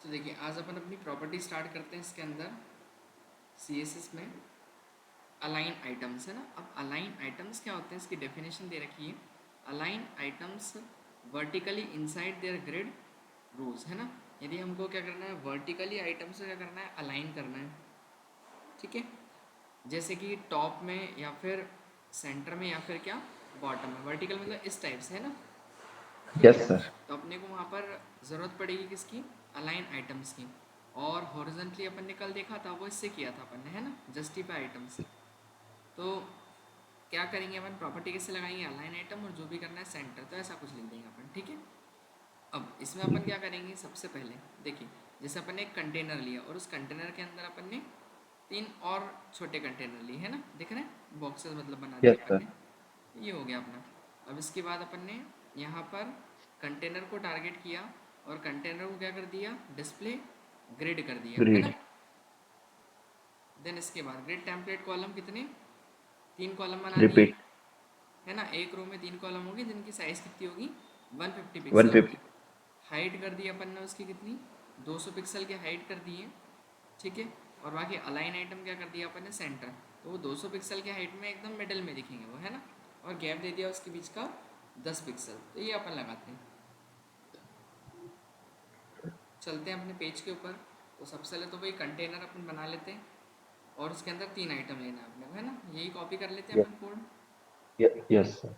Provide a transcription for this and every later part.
तो देखिए आज अपन अपनी प्रॉपर्टी स्टार्ट करते हैं इसके अंदर CSS में अलाइन आइटम्स है ना। अब अलाइन आइटम्स क्या होते हैं इसकी डेफिनेशन दे रखी है। Align items vertically inside their grid rows है ना। यदि हमको क्या करना है वर्टिकली आइटम से क्या करना है अलाइन करना है, ठीक है। जैसे कि टॉप में या फिर सेंटर में या फिर क्या बॉटम में, वर्टिकल मतलब इस टाइप से है ना, ठीक यस है। सर। तो अपने को वहाँ पर ज़रूरत पड़ेगी किसकी, अलाइन आइटम्स की। और हॉरिजॉन्टली अपन ने कल देखा था वो इससे किया था अपन ने है ना, जस्टिफाई आइटम से। तो क्या करेंगे अपन, प्रॉपर्टी कैसे लगाएंगे, अलाइन आइटम और जो भी करना है सेंटर, तो ऐसा कुछ लिख देंगे अपन, ठीक है। अब इसमें अपन क्या करेंगे, सबसे पहले देखिए जैसे अपन ने एक कंटेनर लिया और उस कंटेनर के अंदर अपन ने 3 और छोटे कंटेनर लिए है ना, दिख रहे हैं बॉक्सेस मतलब बना दिए यस अपन सर। ने। ये हो गया अपना। अब इसके बाद अपन ने यहाँ पर कंटेनर को टारगेट किया और कंटेनर को क्या कर दिया, डिस्प्ले ग्रिड कर दिया है ना। ग्रेट। देन इसके बाद ग्रिड टेम्पलेट कॉलम कितने, 3 कॉलम बना दिए रिपीट। है ना। एक रो में 3 कॉलम होगी जिनकी साइज़ कितनी होगी, 150 पिक्सल होगी। 150। हाइट कर दी अपन ने उसकी कितनी, 200 पिक्सल की हाइट कर दी है, ठीक है। और बाकी अलाइन आइटम क्या कर दिया अपन ने, सेंटर। तो वो 200 पिक्सल की हाइट में एकदम मिडल में दिखेंगे वो है ना। और गैप दे दिया उसके बीच का 10 पिक्सल। तो ये अपन लगाते हैं। चलते हैं अपने पेज के ऊपर। तो सबसे पहले तो वही कंटेनर अपन बना लेते हैं और उसके अंदर 3 आइटम लेना है अपने को है ना। यही कॉपी कर लेते हैं यस। अपन कोड, यस सर।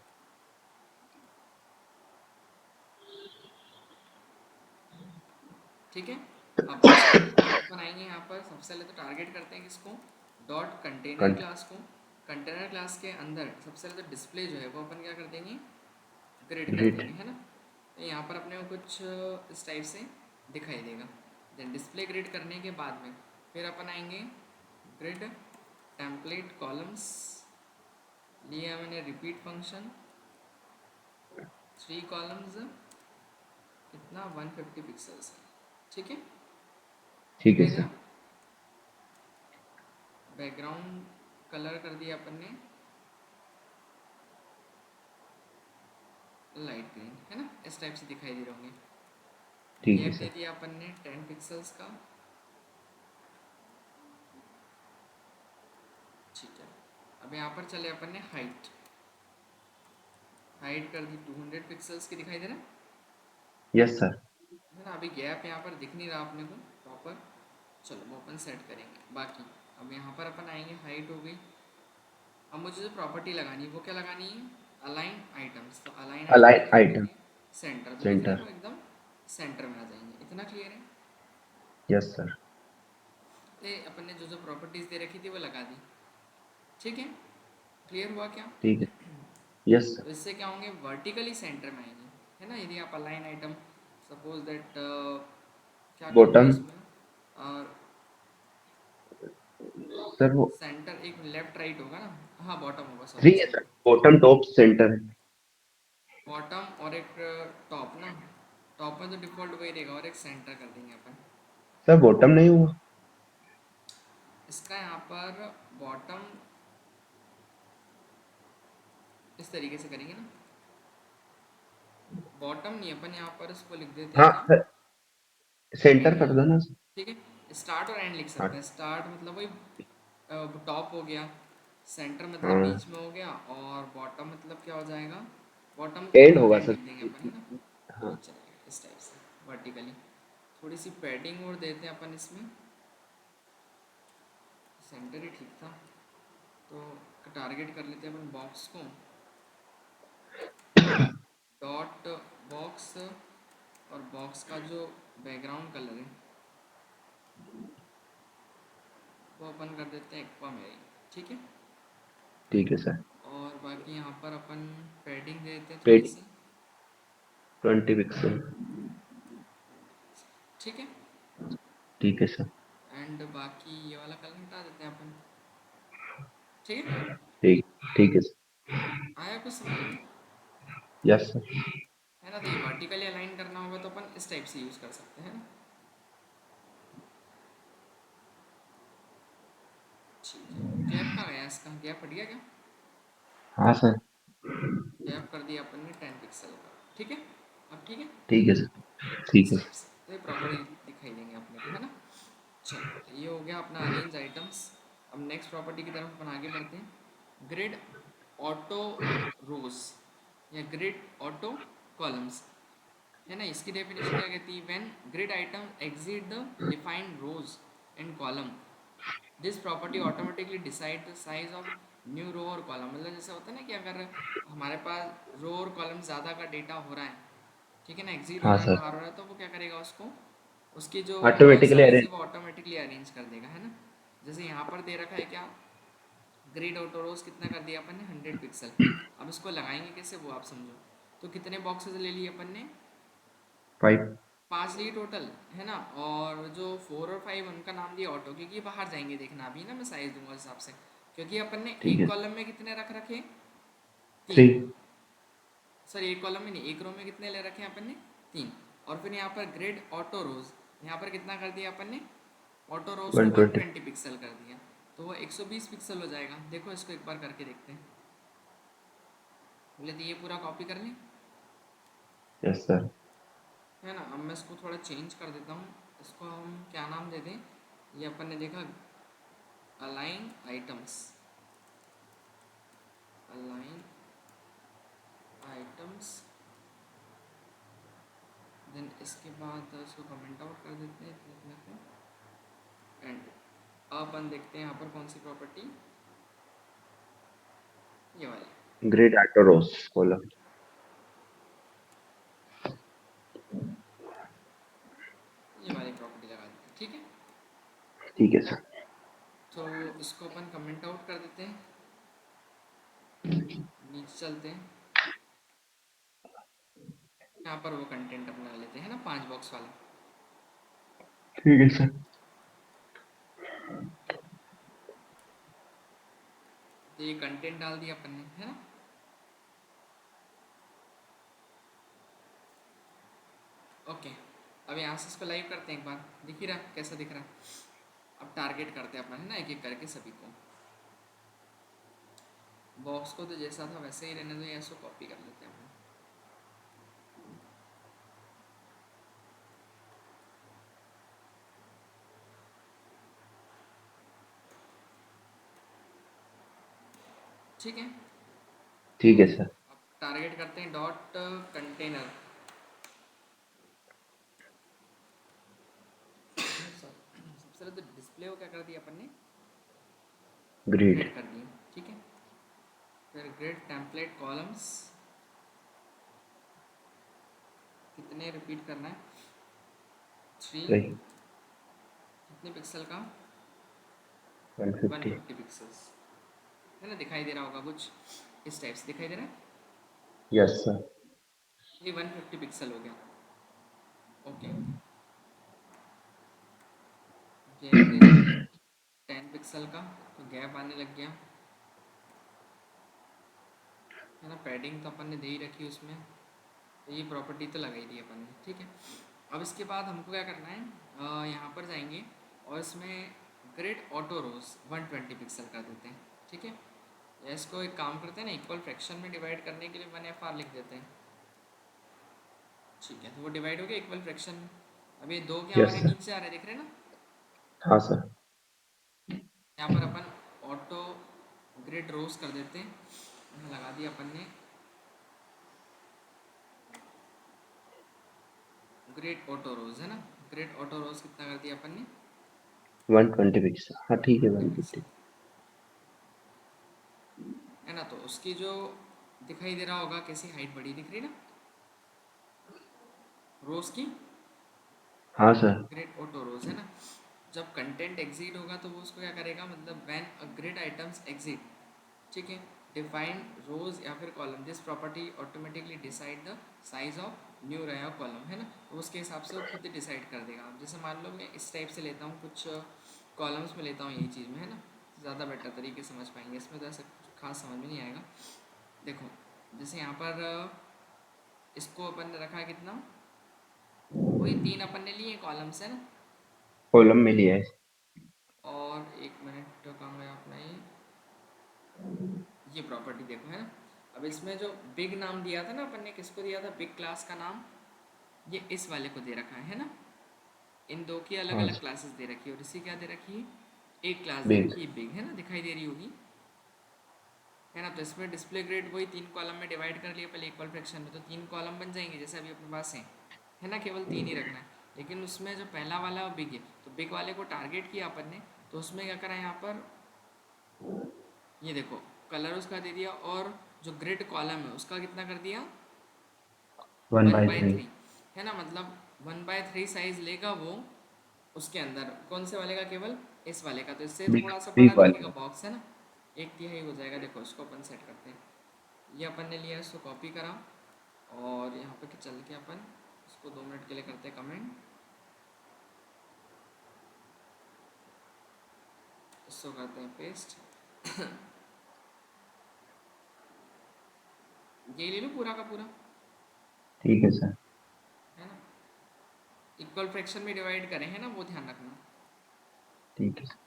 ठीक है। अब इसके बाद अपन आएंगे यहाँ पर, सबसे पहले तो टारगेट करते हैं किसको, डॉट कंटेनर कंट क्लास को। कंटेनर क्लास के अंदर सबसे पहले तो डिस्प्ले जो है वो अपन क्या कर देंगे, ग्रिड कर ग्रेट। देंगे है ना। तो यहाँ पर अपने को कुछ इस टाइप से दिखाई देगा। देन डिस्प्ले ग्रिड करने के बाद में फिर अपन आएंगे ग्रिड टेम्पलेट कॉलम्स, लिया मैंने रिपीट फंक्शन, 3 कॉलम्स, कितना 150 पिक्सल्स, ठीक है। ठीक है दिखाई सर। दिया। बैकग्राउंड कलर कर दिया अपन ने लाइट ग्रीन है ना, इस टाइप से दिखाई दे रहे होंगे। ठीक है गैप दे सर। दिया अपन ने 10 पिक्सल्स का, ठीक है। अब यहाँ पर चले अपन ने हाइट, हाइट कर दी 200 पिक्सल्स की, दिखाई दे रहा यस सर। है ना। अभी गैप यहाँ पर दिख नहीं रहा अपने को प्रॉपर, चलो वो अपन सेट करेंगे बाकी। अब यहाँ पर अपन आएंगे, हाइट हो गई। अब मुझे जो प्रॉपर्टी लगानी है वो क्या लगानी है, अलाइन आइटम्स। तो अलाइन आइटम अलाइन को क्या आइटम करेंगे, सेंटर। तो दिख रहा है सेंटर। वो एकदम सेंटर में आ जाएंगे, इतना क्लियर है। Yes sir. ये अपन ने जो जो प्रॉपर्टीज दे रखी थी वो लगा दी, ठीक है। क्लियर हुआ क्या। ठीक है। यस तो सर। इससे क्या होंगे, वर्टिकली सेंटर में आएंगे है ना। यदि आप अलाइन आइटम सपोज दैट क्या कहोगे बॉटम इसमें, और सर वो सेंटर एक लेफ्ट राइट होगा ना, हाँ बॉटम होगा, सॉरी 3 है sir. Sorry. Bottom top centre है। बॉटम और एक टॉप ना, टॉप में तो डिफ़ॉल्ट वही रहेगा और एक सेंटर कर देंगे अपन। सर बॉटम नहीं हुआ। इसका यहाँ पर बॉटम इस तरीके से करेंगे ना, बॉटम नहीं, अपन यहाँ पर इसको लिख देते हैं हाँ क्या, सर, सेंटर कर एंड, दो ना सर। ठीक है। स्टार्ट और एंड लिख सकते हैं। हाँ। स्टार्ट मतलब वही टॉप हो गया, सेंटर मतलब हाँ, बीच में हो गया, और बॉटम मतलब क्या हो जाएगा, बॉटम को एंड वहीं पे होगा एंड सर। लिख देंगे अपन है ना। ये हाँ। चलेगा इस टाइप से वर्टिकली। थोड़ी सी पैडिंग और देते हैं अपन इसमें, सेंटर ही ठीक था। तो टारगेट कर लेते हैं अपन बॉक्स को, डॉट बॉक्स, और बॉक्स का जो बैकग्राउंड कलर है वो अपन कर देते हैं एक्वा मेरी, ठीक है। ठीक है सर। और बाकी यहाँ पर अपन पैडिंग दे देते हैं थोड़ी पेड सी, 20 पिक्सल। ठीक है। ठीक है सर। एंड बाकी ये वाला कलर हटा देते हैं अपन, ठीक है। ठीक। ठीक है सर। आया कुछ समझ में, यस सर। है ना। तो ये वर्टिकली अलाइन करना होगा तो अपन इस टाइप से यूज़ कर सकते हैं ना, ठीक है। गैप कहाँ गया इसका, गैप हट गया क्या, हाँ सर। गैप कर दिया अपन ने 10 पिक्सल का, ठीक है। अब ठीक है ठीक है सर। ठीक इस है टाइप सर। से। तो ये प्रॉपर्टी दिखाई देंगे अपना अरेंज आइटम्स। अब नेक्स्ट प्रॉपर्टी की तरफ अपन आगे बढ़ते हैं। ग्रिड ऑटो रोज या ग्रिड ऑटो कॉलम्स, है ना। इसकी डेफिनेशन क्या कहती है? When grid item exit the defined rows and column, this property automatically decide the size of new row और कॉलम। मतलब जैसे होता है ना कि अगर हमारे पास रो और कॉलम ज़्यादा का डेटा हो रहा है, ठीक है ना, एग्जिट हो हाँ रहा है, सर, बाहर हो रहा है, तो वो क्या करेगा, उसको उसकी जो ऑटोमेटिकली साइज अरेंज। है वो ऑटोमेटिकली अरेंज कर देगा, है ना। जैसे यहाँ पर दे रखा है क्या, ग्रिड ऑटो रोज कितना कर दिया अपन ने, 100 पिक्सल। अब इसको लगाएंगे कैसे वो आप समझो। तो कितने बॉक्सेस ले लिए अपन ने, 5। 5 लिए टोटल, है ना। और जो 4 और 5 उनका नाम दिया ऑटो, क्योंकि ये बाहर जाएंगे, देखना अभी ना मैं साइज दूंगा उस हिसाब से। क्योंकि अपन ने ठीक एक है। कॉलम में कितने रख रखे, 3। 3। सर एक कॉलम में नहीं, एक रो में कितने ले रखे हैं अपन ने, 3। और फिर यहाँ पर ग्रिड ऑटो रोज, यहाँ पर कितना कर दिया अपन ने, ऑटो रोज को 120। 120 पिक्सल कर दिया। तो वो 120 पिक्सल हो जाएगा। देखो इसको एक बार करके देखते हैं। बोले तो ये पूरा कॉपी कर लें, यस सर। है ना। अब मैं इसको थोड़ा चेंज कर देता हूँ। इसको हम क्या नाम दे दें, ये अपन ने देखा align items, align items. Then इसके बाद इसको कमेंट आउट कर देते हैं लिखने को, एंड अब अपन देखते हैं यहाँ पर कौन सी प्रॉपर्टी, ये वाली, ग्रिड ऑटो रोज कॉलम। ये वाली प्रॉपर्टी लगा देते हैं, ठीक है। ठीक है सर। तो इसको अपन कमेंट आउट कर देते हैं, नीचे चलते हैं। यहाँ पर वो कंटेंट अपना लेते हैं ना, 5 बॉक्स वाला। ठीक है सर। तो ये कंटेंट डाल दिया अपन ने, है ना। ओके, अब यहाँ से इसको लाइव करते हैं एक बार, दिख ही रहा कैसा दिख रहा है। अब टारगेट करते हैं अपन, है ना, एक एक करके सभी को। बॉक्स को तो जैसा था वैसे ही रहने दो, या इसको कॉपी कर लेते हैं अपन। ठीक है। ठीक है सर। अब टारगेट करते हैं डॉट कंटेनर। सबसे पहले तो डिस्प्ले को क्या कर दिया अपन ने, ग्रिड। ग्रेड कर दिया, ठीक है। फिर ग्रेड टेम्पलेट कॉलम्स, कितने रिपीट करना है, 3। सही। कितने पिक्सल का, 150। 150 पिक्सल्स, है ना। दिखाई दे रहा होगा कुछ इस टाइप से दिखाई दे रहा है, यस सर। ये 150 पिक्सल हो गया। ओके, गैप दे देते हैं 10 पिक्सल का, तो गैप आने लग गया, है ना। पैडिंग तो अपन ने दे ही रखी उसमें, तो ये प्रॉपर्टी तो लगा ही दी अपन ने, ठीक है। अब इसके बाद हमको क्या करना है, यहाँ पर जाएंगे और इसमें ग्रिड ऑटो रोज 120 पिक्सल कर देते हैं, ठीक है। या इसको एक काम करते हैं ना, इक्वल फ्रैक्शन में डिवाइड करने के लिए 1 FR लिख देते हैं, ठीक है। तो वो डिवाइड हो गया इक्वल फ्रैक्शन में। अब ये 2 क्या हो यस रहे हैं, सर। नीचे आ रहे हैं, दिख रहे हैं ना। हाँ सर। यहाँ पर अपन ऑटो ग्रिड रोज कर देते हैं, यहाँ लगा दिया अपन ने ग्रिड ऑटो रोज, है ना। ग्रिड ऑटो रोज कितना कर दिया अपन ने, 120 पिक्सल, हाँ ठीक है, 150। 150, है ना। तो उसकी जो दिखाई दे रहा होगा कैसी हाइट बड़ी दिख रही है ना रोज की, हाँ सर। ग्रिड ऑटो रोज, है ना। जब कंटेंट एग्जिट होगा तो वो उसको क्या करेगा, मतलब when a grid items exit, ठीक है, डिफाइन रोज या फिर column, this property automatically decide the size of new रे और कॉलम, है ना। तो उसके हिसाब से वो खुद डिसाइड कर देगा। अब जैसे मान लो मैं इस टाइप से लेता हूँ, कुछ कॉलम्स में लेता हूँ यही चीज़ में, है ना, ज़्यादा बेटर तरीके से समझ पाएंगे। इसमें तो ऐसा कुछ खास समझ में नहीं आएगा। देखो जैसे यहाँ पर इसको अपन ने रखा है कितना, वही 3 अपन ने लिए कॉलम्स, है ना। कॉलम में लिया है। और 1 मिनट कहाँ गया अपना ये प्रॉपर्टी देखो, है ना। अब इसमें जो बिग नाम दिया था ना अपन ने, किसको दिया था, बिग क्लास का नाम, ये इस वाले को दे रखा है ना। इन दो की अलग हाँ अलग सर। क्लासेस दे रखी है, और इसी क्या दे रखी है, एक क्लास दे बिग। रखी है बिग, है ना, दिखाई दे रही होगी, है ना। तो इसमें डिस्प्ले ग्रेड वही 3 कॉलम में डिवाइड कर लिया पहले इक्वल फ्रैक्शन में, तो 3 कॉलम बन जाएंगे जैसे अभी अपने पास है ना, केवल 3 ही रखना है। लेकिन उसमें जो पहला वाला वो बिग है, तो बिग वाले को टारगेट किया अपन ने, तो उसमें क्या करा यहाँ पर, ये देखो, कलर उसका दे दिया, और जो ग्रिड कॉलम है उसका कितना कर दिया, one one by by three three है ना, मतलब 1/3 साइज लेगा वो उसके अंदर, कौन से वाले का, केवल इस वाले का, तो इससे बिग थोड़ा सा बड़ा बिग दिखेगा वाले। बॉक्स, है ना, 1/3 हो जाएगा। देखो इसको अपन सेट करते हैं, ये अपन ने लिया, इसको कॉपी करा, और यहाँ पे चल के अपन इसको 2 मिनट के लिए करते हैं कमेंट, इसको करते हैं पेस्ट। ये ले लो पूरा का पूरा, ठीक है सर। है ना, इक्वल फ्रैक्शन में डिवाइड करें, है ना, वो ध्यान रखना। ठीक है सर।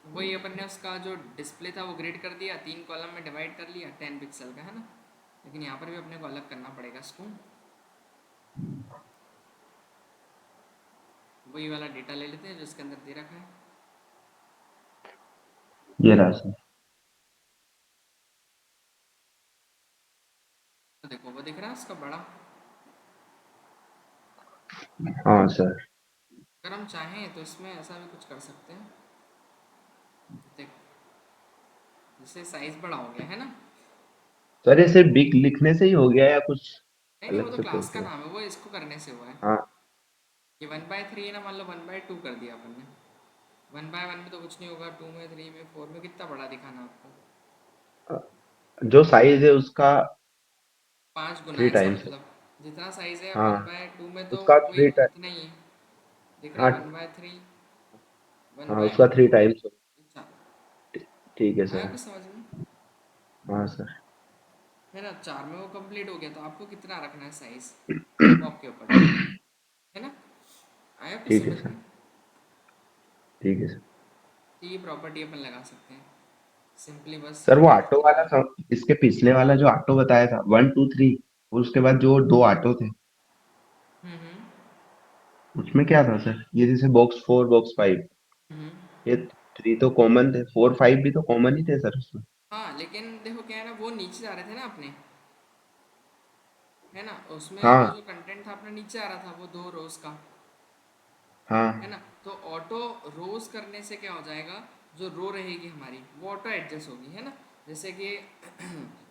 वही अपन ने उसका जो डिस्प्ले था वो ग्रेड कर दिया, 3 कॉलम में डिवाइड कर लिया, 10 पिक्सल का, है ना। लेकिन यहाँ पर भी अपने को अलग करना पड़ेगा इसको, वही वाला डेटा ले लेते हैं जो इसके अंदर दे रखा है। ये रहा सर। तो देखो वो दिख रहा है उसका बड़ा, हाँ सर। अगर हम चाहें तो इसमें ऐसा भी कुछ कर सकते हैं, देख, जैसे साइज बड़ा हो गया, है ना। सर ये सिर्फ बिग लिखने से ही हो गया या कुछ नहीं नहीं, वो अलग तो से क्लास का प्रोसेस? नाम है, वो इसको करने से हुआ है। हाँ। ये 1/3 है ना, मान लो 1/2 कर दिया अपन ने, 1/1 में तो कुछ नहीं होगा, 2 में, 3 में, 4 में कितना बड़ा दिखाना आपको, जो साइज है उसका 5 गुना 3 ऐसा, टाइम्स है। मतलब जितना साइज है वन हाँ, बाय टू में तो उसका वही 3 टाइम। उतना ही है, दिख रहा है, हाँ। 1/3, वन हाँ, बाय उसका 3 टू टाइम्स। अच्छा, ठीक है आया सर। कुछ समझ में, हाँ सर। है ना। 4 में वो कंप्लीट हो गया, तो आपको कितना रखना है साइज, वो आपके ऊपर डिपेंड है ना। आया कुछ ठीक है समझ सर। में। ठीक है सर। तो ये प्रॉपर्टी अपन लगा सकते हैं, सिंपली बस सर वो ये ऑटो वाला निकाल के। इसके पिछले वाला जो ऑटो बताया था 1 2 3, उसके बाद जो 2 ऑटो थे हम्म, उसमें क्या था सर? ये जैसे बॉक्स 4 बॉक्स 5, हम्म। ये 3 तो कॉमन थे, 4 5 भी तो कॉमन ही थे सर उसमें। हाँ लेकिन देखो क्या है ना, वो नीचे जा रहे थे ना अपने, है ना, उसमें वो हाँ। जो कंटेंट था अपना नीचे आ रहा था, वो 2 रोज का, है हाँ। ना। तो ऑटो रोज करने से क्या हो जाएगा, जो रो रहेगी हमारी वो ऑटो एडजस्ट होगी, है ना। जैसे कि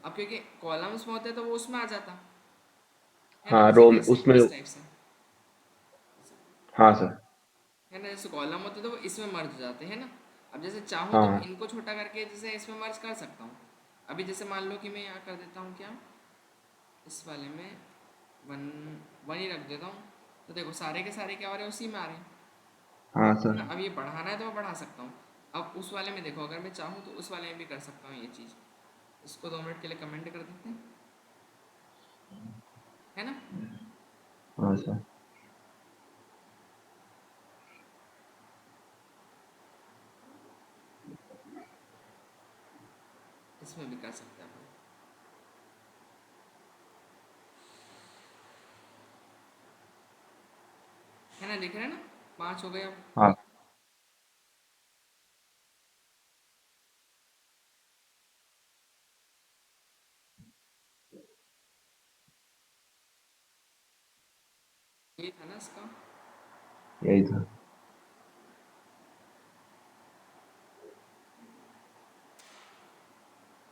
अब क्योंकि कॉलम्स में होते हैं तो वो उसमें आ जाता, है ना, हाँ उसी रोम टाइप से, उसमें। इस टाइप से, हाँ सर। है ना। जैसे कॉलम होते तो वो इसमें मर्ज हो जाते हैं ना। अब जैसे चाहूँ तो हाँ। इनको छोटा करके जैसे इसमें मर्ज कर सकता हूँ। अभी जैसे मान लो कि मैं यहाँ कर देता हूँ क्या, इस वाले में वन, वन ही रख देता हूँ, तो देखो सारे के सारे क्या हो रहे हैं, उसी में आ रहे हैं, हाँ है ना। सर। अब ये बढ़ाना है तो मैं बढ़ा सकता हूँ। अब उस वाले में देखो, अगर मैं चाहूँ तो उस वाले में भी कर सकता हूँ ये चीज़। इसको 2 मिनट के लिए कमेंट कर देते हैं, है ना। हाँ सर। इसमें भी कर सकते हैं अपन, है ना, दिख रहा है ना, 5 हो गए अब। हाँ। ये था ना इसका, यही था।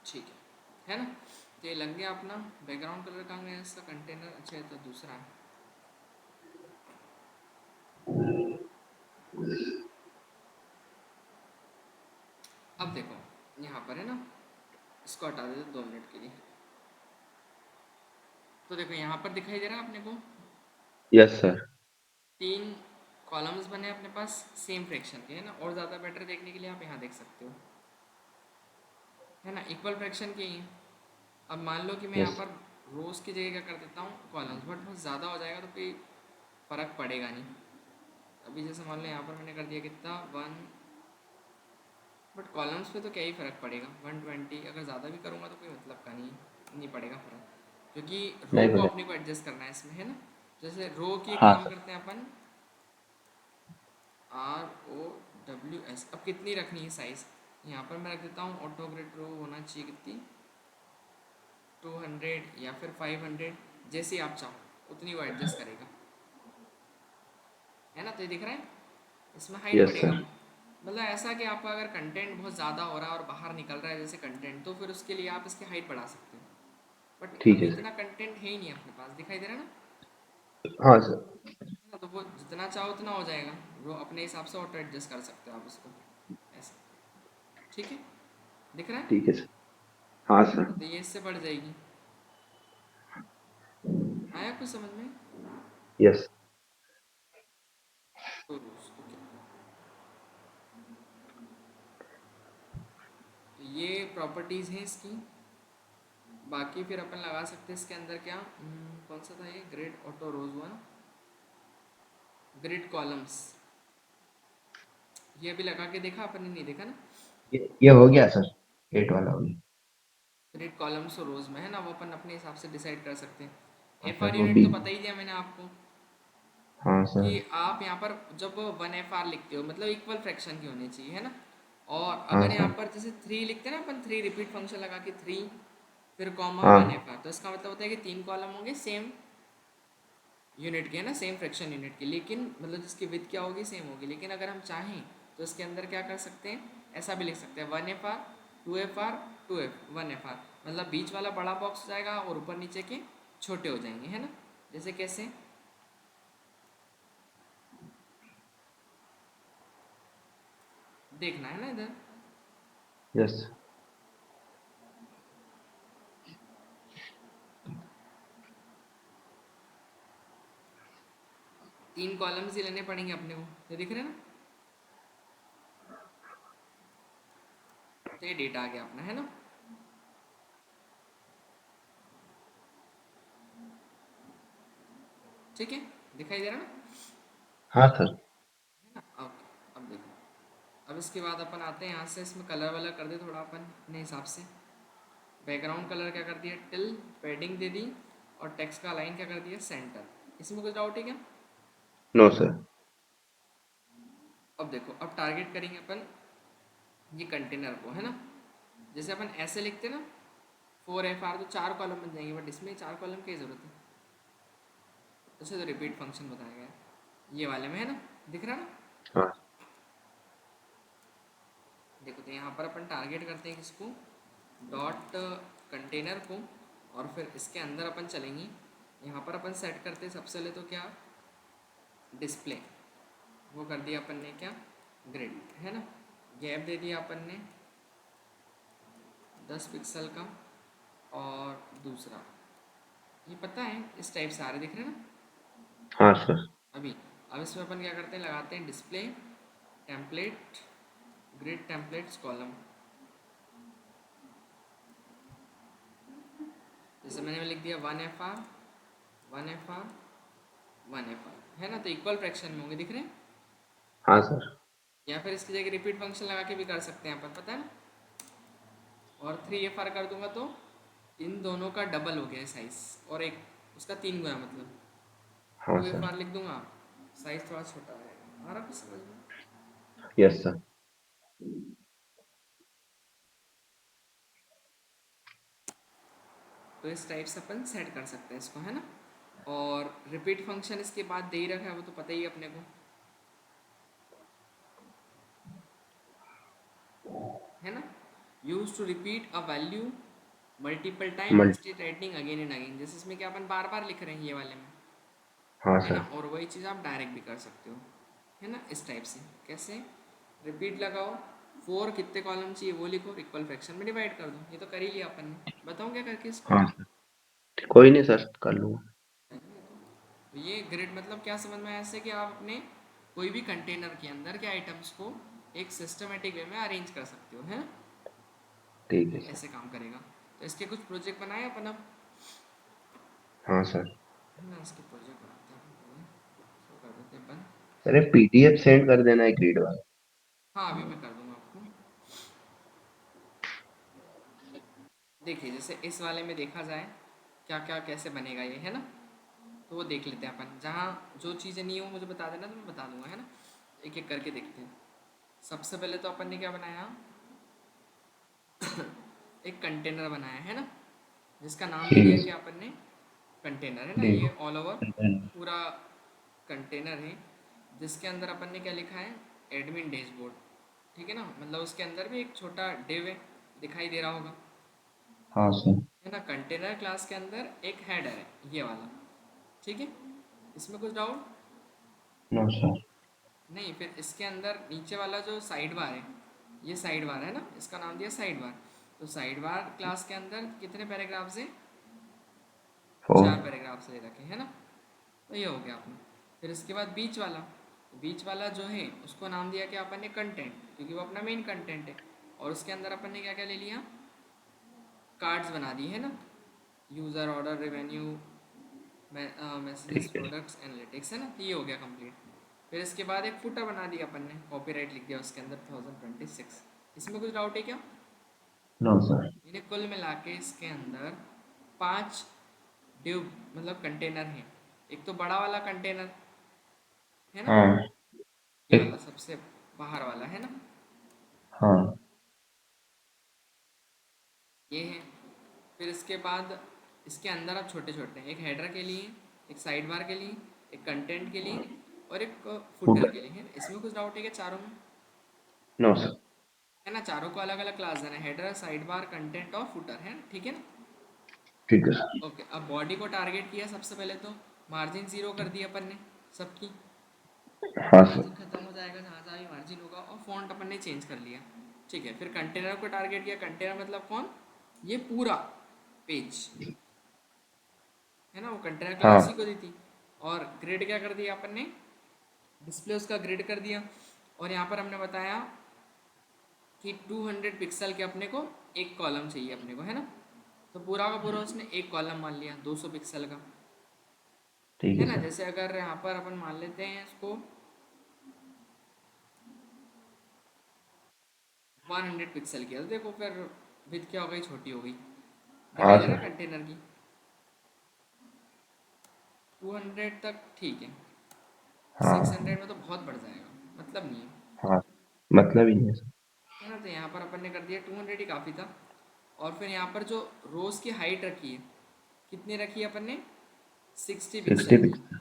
ठीक है ना। तो ये लग गया अपना, बैकग्राउंड कलर कहाँ गया इसका, कंटेनर, अच्छा ये तो दूसरा है। अब देखो यहाँ पर है ना, इसको हटा देते 2 मिनट के लिए। तो देखो यहाँ पर दिखाई दे रहा है अपने को, यस सर। 3 कॉलम्स बने अपने पास सेम फ्रैक्शन के, है ना। और ज़्यादा बेटर देखने के लिए आप यहाँ देख सकते हो, है ना, इक्वल फ्रैक्शन के ही हैं। अब मान लो कि मैं यहाँ यस। पर रोज़ की जगह क्या कर देता हूँ कॉलम्स, बट बहुत ज़्यादा हो जाएगा तो कोई फ़र्क पड़ेगा नहीं। अभी जैसे मान लो यहाँ पर मैंने कर दिया कितना 1, बट कॉलम्स पे तो क्या ही फ़र्क पड़ेगा 120, अगर ज़्यादा भी करूँगा तो कोई मतलब का नहीं पड़ेगा फ़र्क, क्योंकि रो नहीं को पता। अपने को एडजस्ट करना है इसमें, है ना। जैसे रो की एक हाँ काम सर। करते हैं अपन, ROWS। अब कितनी रखनी है साइज़, यहाँ पर मैं रख देता हूँ ऑटो ग्रिड रो होना चाहिए कितनी 200 या फिर 500, जैसे आप चाहो उतनी वो एडजस्ट करेगा, है ना। तो ये दिख रहा है, इसमें हाइट यस बढ़ेगा। सर। मतलब ऐसा कि आपका अगर कंटेंट बहुत ज़्यादा हो रहा है और बाहर निकल रहा है जैसे कंटेंट, तो फिर उसके लिए आप इसकी हाइट बढ़ा सकते हो। बट ठीक अभी है सर। इतना कंटेंट है ही नहीं अपने पास, दिखाई दे रहा है ना, हाँ सर। है ना। तो वो जितना चाहो उतना हो जाएगा, वो अपने हिसाब से ऑटो एडजस्ट कर सकते हो आप उसको, ऐसा। ठीक है, दिख रहा है, ठीक है सर। हाँ है सर। ना। तो ये इससे बढ़ जाएगी, आया कुछ समझ में। यस। तो ओके, तो ये प्रॉपर्टीज़ हैं इसकी। बाकी फिर अपन लगा सकते हैं इसके अंदर क्या, कौन सा था ये, ग्रिड ऑटो रोज वन, ग्रिड कॉलम्स, ये अभी लगा के देखा अपन ने, नहीं देखा ना। ये हो गया सर, 8 वाला हो गया। ग्रिड कॉलम्स और रोज में, है ना, वो अपन अपने हिसाब से डिसाइड कर सकते हैं। हाँ एफ सर आर वो यूनिट भी। तो पता ही दिया मैंने आपको, हाँ कि सर। आप यहाँ पर जब 1 FR लिखते हो मतलब इक्वल फ्रैक्शन की होनी चाहिए, है ना। और हाँ अगर यहाँ सर। पर जैसे 3 लिखते हैं ना अपन, 3 रिपीट फंक्शन लगा के 3 फिर कॉमा हाँ 1 FR, तो इसका मतलब होता है कि 3 कॉलम होंगे सेम यूनिट के, है ना, सेम फ्रैक्शन यूनिट के, लेकिन मतलब जिसकी विथ क्या होगी सेम होगी। लेकिन अगर हम चाहें तो इसके अंदर क्या कर सकते हैं, ऐसा भी लिख सकते हैं 1 FR 2 FR 1 FR, मतलब बीच वाला बड़ा बॉक्स हो जाएगा और ऊपर नीचे के छोटे हो जाएंगे, है ना। जैसे कैसे, देखना है ना इधर, यस। 3 कॉलम्स ही लेने पड़ेंगे अपने को, तो दिख रहे हैं ना। तो ये डेटा आ गया अपना, है ना। ठीक है, दिखाई दे रहा है ना, हाँ सर। है ना। ओके, अब देखो, अब इसके बाद अपन आते हैं यहाँ से, इसमें कलर वालर कर दे थोड़ा अपन अपने हिसाब से। बैकग्राउंड कलर क्या कर दिया टिल, पैडिंग दे दी, और टेक्स्ट का लाइन क्या कर दिया सेंटर। इसमें कुछ डाउट है क्या। No sir. अब देखो, अब टारगेट करेंगे अपन ये कंटेनर को, है ना। जैसे अपन ऐसे लिखते ना 4 FR, तो 4 कॉलम बन जाएंगे, बट इसमें 4 कॉलम की ज़रूरत है, उसे तो रिपीट फंक्शन बताया गया है ये वाले में, है ना। दिख रहा है ना। हाँ। देखो, तो यहाँ पर अपन टारगेट करते हैं किसको, डॉट कंटेनर को, और फिर इसके अंदर अपन चलेंगे। यहाँ पर अपन सेट करते हैं सबसे पहले तो क्या, डिस्प्ले, वो कर दिया अपन ने क्या, ग्रिड, है ना। गैप दे दिया अपन ने 10 पिक्सल का, और दूसरा ये पता है इस टाइप से आ रहे, दिख रहे हैं ना हाँ सर। अभी। अब इसमें अपन क्या करते हैं, लगाते हैं display template grid templates column. जैसे मैंने लिख दिया 1 FR 1 FR 1 FR, है ना, तो इक्वल फ्रैक्शन में होंगे, दिख रहे हैं। हाँ सर। या फिर इसकी जगह रिपीट फंक्शन लगा के भी कर सकते हैं अपन, पता है ना। और 3 FR कर दूंगा तो इन दोनों का डबल हो गया साइज, और एक उसका 3 गुना, मतलब हाँ टू एफ सर। आर लिख दूंगा, साइज थोड़ा छोटा रहेगा, आ रहा कुछ समझ में। Yes sir. तो इस टाइप से अपन सेट कर सकते हैं इसको, है ना। और रिपीट फंक्शन इसके बाद दे ही रखा है, वो तो पता ही है अपने को, है ना। Use to repeat a value multiple time multi. Instead writing again and again, जैसे इसमें क्या अपन बार बार लिख रहे हैं ये वाले में, हाँ है ना। सर। और वही चीज़ आप डायरेक्ट भी कर सकते हो, है ना, इस टाइप से। कैसे, रिपीट लगाओ, 4 कितने कॉलम चाहिए वो लिखो, इक्वल फ्रैक्शन में डिवाइड कर दो, ये तो कर ही लिया अपन ने। बताऊँ क्या करके इसको। हाँ सर, कोई नहीं सर, कर लूँगा। तो ये ग्रिड मतलब क्या समझ में आया, ऐसे कि आप अपने कोई भी कंटेनर के अंदर के आइटम्स को एक सिस्टमेटिक वे में अरेंज कर सकते हो, है ना। ठीक है ये सर। ऐसे काम करेगा। तो इसके कुछ प्रोजेक्ट बनाए अपन अब। हाँ सर। है ना, इसके प्रोजेक्ट बनाते हैं अपन, इसको कर देते हैं अपन। सर एक पीडीएफ सेंड कर देना एक रीड वाला। हाँ अभी मैं कर दूंगा आपको। देखिए जैसे इस वाले में देखा जाए क्या क्या कैसे बनेगा ये, है ना, तो वो देख लेते हैं अपन। जहाँ जो चीज़ें नहीं हो मुझे बता देना तो मैं बता दूंगा, है ना। एक एक करके देखते हैं। सबसे पहले तो अपन ने क्या बनाया, एक कंटेनर बनाया है ना, जिसका नाम दे ठीक दिया है कि सर। अपन ने कंटेनर, है ना, ठीक ये है। All over container. पूरा कंटेनर है, जिसके अंदर अपन ने क्या लिखा है, एडमिन डैशबोर्ड। ठीक है ना, मतलब उसके अंदर भी एक छोटा डिव है, दिखाई दे रहा होगा, हाँ सर। है ना। कंटेनर क्लास के अंदर एक हेडर है ये वाला, ठीक है। इसमें कुछ डाउट नो सर। नहीं। फिर इसके अंदर नीचे वाला जो साइड बार है, ये साइड बार है ना, इसका नाम दिया साइड बार। तो साइड बार क्लास के अंदर कितने पैराग्राफ्स हैं, फोर। 4 पैराग्राफ्स ले रखे हैं ना, तो ये हो गया आपने। फिर इसके बाद बीच वाला, तो बीच वाला जो है उसको नाम दिया कि अपन ने कंटेंट, क्योंकि वो अपना मेन कंटेंट है। और उसके अंदर अपन ने क्या क्या ले लिया, कार्ड्स बना दिए, है ना, यूज़र ऑर्डर रेवेन्यू मैसेजेस ठीक है। प्रोडक्ट्स एनालिटिक्स, है ना, तो ये हो गया कंप्लीट। फिर इसके बाद एक फुटर बना दिया अपन ने, कॉपीराइट लिख दिया उसके अंदर 2026। इसमें कुछ डाउट है क्या। No sir. इन्हें कुल मिला के इसके अंदर 5 ड्यू मतलब कंटेनर हैं। एक तो बड़ा वाला कंटेनर, है ना, हाँ। ये एक। वाला सबसे बाहर वाला, है ना, हाँ। ये है। फिर इसके बाद इसके अंदर अब छोटे छोटे हैं, एक हेडर के लिए, एक साइड बार के लिए, एक कंटेंट के लिए और एक फुट। फुटर के लिए, है ना। इसमें कुछ डाउट है क्या चारों में, नो सर। है ना। चारों को अलग अलग क्लास देना है, हेडर साइड बार कंटेंट और फुटर, है ना, ठीक है ना। ठीक है सर। ओके, अब बॉडी को टारगेट किया सबसे पहले तो, मार्जिन ज़ीरो कर दी अपन ने सबकी, हाँ सर। मार्जिन खत्म हो जाएगा जहाँ जहाँ भी मार्जिन होगा, और फॉन्ट अपन ने चेंज कर लिया, ठीक है। फिर कंटेनर को टारगेट किया, कंटेनर मतलब कौन, ये पूरा पेज, है ना, वो कंटेनर क्लास उसी हाँ। को दी थी। और ग्रिड क्या कर दिया अपन ने, डिस्प्ले उसका ग्रिड कर दिया। और यहाँ पर हमने बताया कि 200 पिक्सल के अपने को एक कॉलम चाहिए अपने को, है ना। तो पूरा का पूरा उसने एक कॉलम मान लिया 200 पिक्सल का, ठीक है है ना। सर। जैसे अगर यहाँ पर अपन मान लेते हैं इसको 100 पिक्सल किया, तो देखो फिर विथ क्या हो गई, छोटी हो गई, हाँ दिखाई दे रहा है सर। कंटेनर की। 200 तक ठीक है, सिक्स हाँ। हंड्रेड में तो बहुत बढ़ जाएगा, मतलब नहीं है, हाँ। मतलब ही है सर। है ना। तो यहाँ पर अपन ने कर दिया 200 ही काफ़ी था। और फिर यहाँ पर जो रोज़ की हाइट रखी है, कितनी रखी है अपन ने, 60 सिक्सटी पिक्सल की, पिक्सल।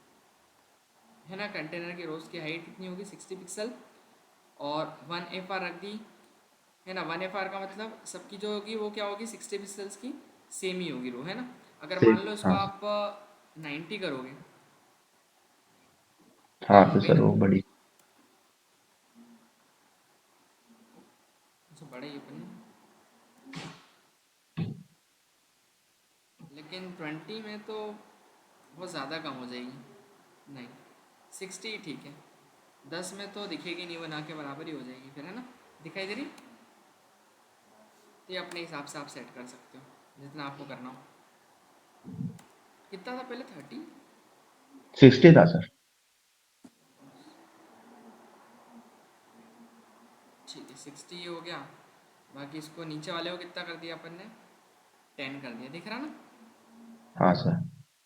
है ना। कंटेनर की रोज़ की हाइट कितनी होगी, 60 पिक्सल। और 1 FR रख दी, है ना। 1 FR का मतलब सबकी जो होगी वो क्या होगी, 60 पिक्सल्स की सेम ही होगी रो, है ना। अगर मान लो सिक्स। इसको हाँ सर। आप 90 करोगे तो हाँ कम हो तो गई सर ना, वो बड़ी। अच्छा बड़ा ही अपन ने, लेकिन 20 में तो बहुत ज़्यादा कम हो जाएगी, नहीं 60 ही ठीक है। 10 में तो दिखेगी नहीं, बना के बराबर ही हो जाएगी फिर, है ना, दिखाई दे रही। तो ये अपने हिसाब से आप सेट कर सकते हो जितना आपको करना हो। कितना था पहले, 30, 60 था सर। ठीक है 60 हो गया। बाकी इसको नीचे वाले को कितना कर दिया अपन ने, 10 कर दिया, दिख रहा ना। हाँ सर।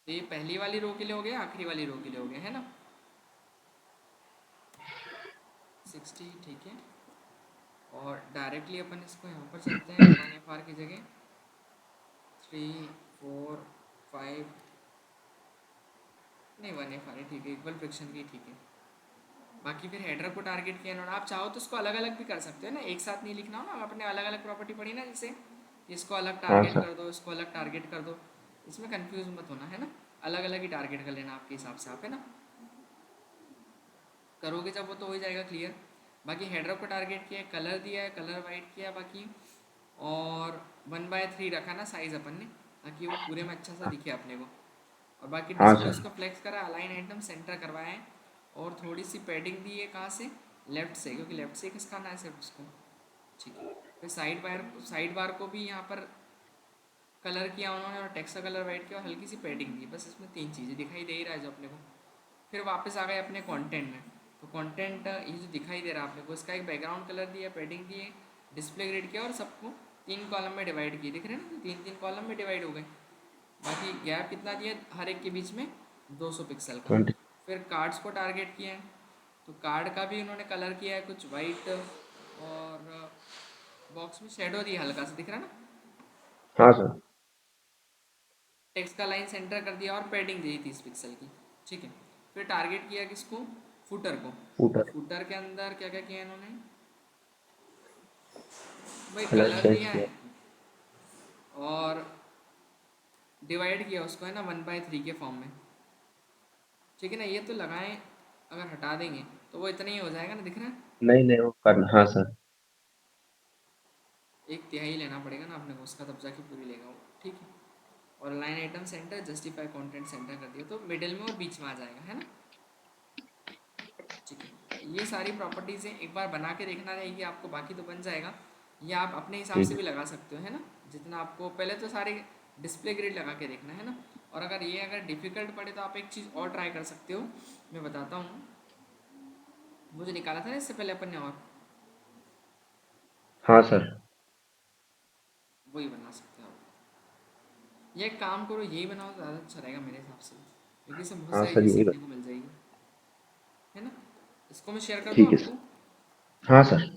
तो ये पहली वाली रो के लिए हो गया, आखिरी वाली रो के लिए हो गया, है ना, 60, ठीक है। और डायरेक्टली अपन इसको यहाँ पर चलते हैं, 1 FR की जगह 3 4 5, नहीं 1 FR है ठीक है, इक्वल फ्रिक्शन की ठीक है। बाकी फिर हेडर को टारगेट किया इन्होंने, आप चाहो तो इसको अलग अलग भी कर सकते हो ना, एक साथ नहीं लिखना हो ना, आपने अलग अलग प्रॉपर्टी पढ़ी ना, जैसे इसको अलग हाँ टारगेट सर। कर दो, इसको अलग टारगेट कर दो, इसमें कंफ्यूज मत होना, है ना। अलग अलग ही टारगेट कर लेना आपके हिसाब से आप, है ना, करोगे जब वो तो हो ही जाएगा क्लियर। बाकी हेडर को टारगेट किया है, कलर दिया है, कलर वाइट किया बाकी। और 1/3 रखा ना साइज़ अपन ने, ताकि वो पूरे में अच्छा सा दिखे अपने को। और बाकी हाँ डिस्प्ले सर। उसको फ्लेक्स करा, अलाइन आइटम सेंटर करवाए हैं। और थोड़ी सी पैडिंग दी है, कहाँ से, लेफ्ट से, क्योंकि लेफ्ट से खिसकाना है सिर्फ उसको, ठीक है। फिर साइड बार को भी यहाँ पर कलर किया उन्होंने और टेक्स्ट का कलर वाइट किया और हल्की सी पैडिंग दी, बस इसमें 3 चीज़ें दिखाई दे ही रहा है जो अपने को। फिर वापस आ गए अपने कंटेंट में। तो कंटेंट ये जो दिखाई दे रहा है आपने को, इसका एक बैकग्राउंड कलर दिया, पैडिंग दी, डिस्प्ले ग्रिड किया और सबको 3 कॉलम में डिवाइड किए, दिख रहे हैं ना, 3 3 कॉलम में डिवाइड हो गए। बाकी गैप कितना दिया हर एक के बीच में, 200 पिक्सल का। 20। फिर कार्ड्स को टारगेट किया है, तो कार्ड का भी उन्होंने कलर किया है कुछ वाइट, और बॉक्स में शेडो दिया हल्का सा, दिख रहा है ना। हाँ सर। टेक्स्ट का लाइन सेंटर कर दिया और पैडिंग दी 30 पिक्सल की, ठीक है। फिर टारगेट किया किसको, फुटर को। फुटर। फुटर के अंदर क्या क्या किया इन्होंने, भाई कलर कलर चेंज दिया किया। है और डिवाइड किया उसको, है ना, 1/3 के फॉर्म में, ठीक है ना। ये तो लगाएं, अगर हटा देंगे तो वो इतना ही हो जाएगा ना, दिख रहा है। नहीं नहीं वो करना, हाँ सर। 1/3 लेना पड़ेगा ना अपने को उसका, तब जाके पूरी लेगा वो, ठीक है। और line item centre, justify content centre कर दिया, तो मिडिल में और बीच में आ जाएगा, है ना, ठीक है। ये सारी प्रॉपर्टीज़ हैं, एक बार बना के देखना रहेगी आपको, बाकी तो बन जाएगा। या आप अपने हिसाब ठीक से है। भी लगा सकते हो, है ना, जितना आपको, पहले तो सारे डिस्प्ले ग्रिड लगा के देखना है ना। और अगर ये अगर डिफ़िकल्ट पड़े तो आप एक चीज़ और ट्राई कर सकते हो, मैं बताता हूँ। वो जो निकाला था ना इससे पहले अपन ने, और हाँ सर। वही बना सकते हो आप। ये एक काम करो, यही बनाओ तो ज़्यादा अच्छा रहेगा मेरे हिसाब से, क्योंकि इससे बहुत हाँ सारी सर चीज़ यही सीखने बता। को मिल जाएगी, है ना। इसको मैं शेयर कर दूँ ठीक है आपको। सर। हाँ सर।